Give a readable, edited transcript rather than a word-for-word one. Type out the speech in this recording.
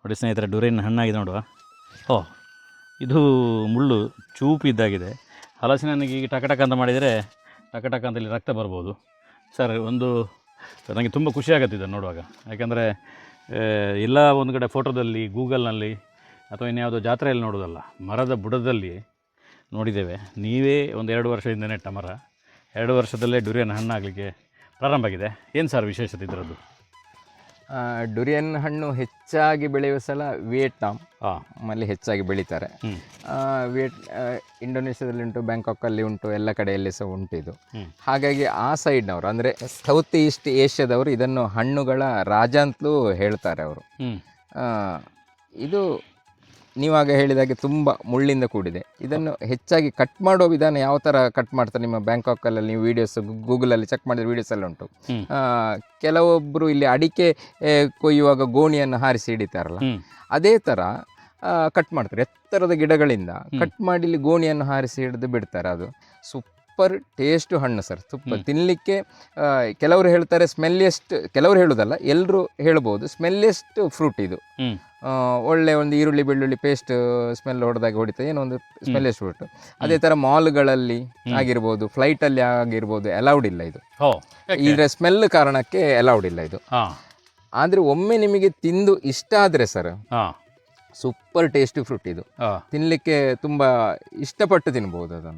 ನೋಡಿ ಸ್ನೇಹಿತರೆ, ಡುರಿಯನ್ ಹಣ್ಣಾಗಿದೆ ನೋಡುವ. ಓಹ್, ಇದು ಮುಳ್ಳು ಚೂಪಿದ್ದಾಗಿದೆ. ಹಲಸಿನ ಹಣ್ಣಿಗೆ ಈಗ ಟಕ ಟಕ ಅಂತ ಮಾಡಿದರೆ ಟಕ ಟಕ ಅಂತ ಇಲ್ಲಿ ರಕ್ತ ಬರ್ಬೋದು. ಸರ್, ನನಗೆ ತುಂಬ ಖುಷಿ ಆಗುತ್ತೆ ಇದನ್ನು ನೋಡುವಾಗ. ಯಾಕೆಂದರೆ ಎಲ್ಲ ಒಂದು ಕಡೆ ಫೋಟೋದಲ್ಲಿ, ಗೂಗಲ್ನಲ್ಲಿ ಅಥವಾ ಇನ್ಯಾವುದೋ ಜಾತ್ರೆಯಲ್ಲಿ ನೋಡೋದಲ್ಲ, ಮರದ ಬುಡದಲ್ಲಿ ನೋಡಿದ್ದೇವೆ. ನೀವೇ ಒಂದು 2 ವರ್ಷದಿಂದ ನೆಟ್ಟ ಮರ, 2 ವರ್ಷದಲ್ಲೇ ಡುರಿಯನ್ ಹಣ್ಣಾಗಲಿಕ್ಕೆ ಪ್ರಾರಂಭ ಆಗಿದೆ. ಏನು ಸರ್ ವಿಶೇಷತೆ ಇದರದ್ದು? ಡುರಿಯನ್ ಹಣ್ಣು ಹೆಚ್ಚಾಗಿ ಬೆಳೆಯುವ ಸ್ಥಳ ವಿಯೆಟ್ನಾಂ ಅಲ್ಲಿ ಹೆಚ್ಚಾಗಿ ಬೆಳೀತಾರೆ. ಇಂಡೋನೇಷ್ಯಾದಲ್ಲಿ ಉಂಟು, ಬ್ಯಾಂಕಾಕಲ್ಲಿ ಉಂಟು, ಎಲ್ಲ ಕಡೆಯಲ್ಲಿ ಸಹ ಉಂಟು ಇದು. ಹಾಗಾಗಿ ಆ ಸೈಡ್ನವರು ಅಂದರೆ ಸೌತ್ ಈಸ್ಟ್ ಏಷ್ಯಾದವರು ಇದನ್ನು ಹಣ್ಣುಗಳ ರಾಜ ಅಂತಲೂ ಹೇಳ್ತಾರೆ ಅವರು. ಇದು ನೀವಾಗ ಹೇಳಿದಾಗೆ ತುಂಬ ಮುಳ್ಳಿಂದ ಕೂಡಿದೆ. ಇದನ್ನು ಹೆಚ್ಚಾಗಿ ಕಟ್ ಮಾಡೋ ವಿಧಾನ ಯಾವ ಥರ ಕಟ್ ಮಾಡ್ತಾರೆ, ನಿಮ್ಮ ಬ್ಯಾಂಕಾಕಲ್ಲಿ ನೀವು ವೀಡಿಯೋಸ್ ಗೂಗಲಲ್ಲಿ ಚೆಕ್ ಮಾಡಿದ ವೀಡಿಯೋಸ್ ಎಲ್ಲ ಉಂಟು. ಕೆಲವೊಬ್ಬರು ಇಲ್ಲಿ ಅಡಿಕೆ ಕೊಯ್ಯುವಾಗ ಗೋಣಿಯನ್ನು ಹಾರಿಸಿ ಹಿಡಿತಾರಲ್ಲ, ಅದೇ ಥರ ಕಟ್ ಮಾಡ್ತಾರೆ. ಎತ್ತರದ ಗಿಡಗಳಿಂದ ಕಟ್ ಮಾಡಿ ಇಲ್ಲಿ ಗೋಣಿಯನ್ನು ಹಾರಿಸಿ ಹಿಡಿದು ಬಿಡ್ತಾರೆ. ಅದು ಸೂಪರ್ ಟೇಸ್ಟು ಹಣ್ಣು ಸರ್, ಸೂಪರ್ ತಿನ್ನಲಿಕ್ಕೆ. ಕೆಲವರು ಹೇಳ್ತಾರೆ ಸ್ಮೆಲ್ಲಿಯೆಸ್ಟ್, ಕೆಲವರು ಹೇಳೋದಲ್ಲ, ಎಲ್ಲರೂ ಹೇಳ್ಬೋದು ಸ್ಮೆಲ್ಲಿಯೆಸ್ಟ್ ಫ್ರೂಟ್ ಇದು. ಒಳ್ಳೆ ಒಂದು ಈರುಳ್ಳಿ ಬೆಳ್ಳುಳ್ಳಿ ಪೇಸ್ಟ್ ಸ್ಮೆಲ್ ಹೊಡೆದಾಗ ಹೊಡಿತದೆ, ಏನೋ ಒಂದು ಸ್ಮೆಲ್ಲಿಯೆಸ್ಟ್ ಫ್ರೂಟ್. ಅದೇ ಥರ ಮಾಲ್ಗಳಲ್ಲಿ ಆಗಿರ್ಬೋದು, ಫ್ಲೈಟಲ್ಲಿ ಆಗಿರ್ಬೋದು ಅಲೌಡ್ ಇಲ್ಲ ಇದು. ಇದರ ಸ್ಮೆಲ್ ಕಾರಣಕ್ಕೆ ಅಲೌಡ್ ಇಲ್ಲ ಇದು. ಆದರೆ ಒಮ್ಮೆ ನಿಮಗೆ ತಿಂದು ಇಷ್ಟ ಆದರೆ ಸರ್, ಸೂಪರ್ ಟೇಸ್ಟಿ ಫ್ರೂಟ್ ಇದು. ತಿನ್ನಲಿಕ್ಕೆ ತುಂಬ ಇಷ್ಟಪಟ್ಟು ತಿನ್ಬೋದು ಅದನ್ನು.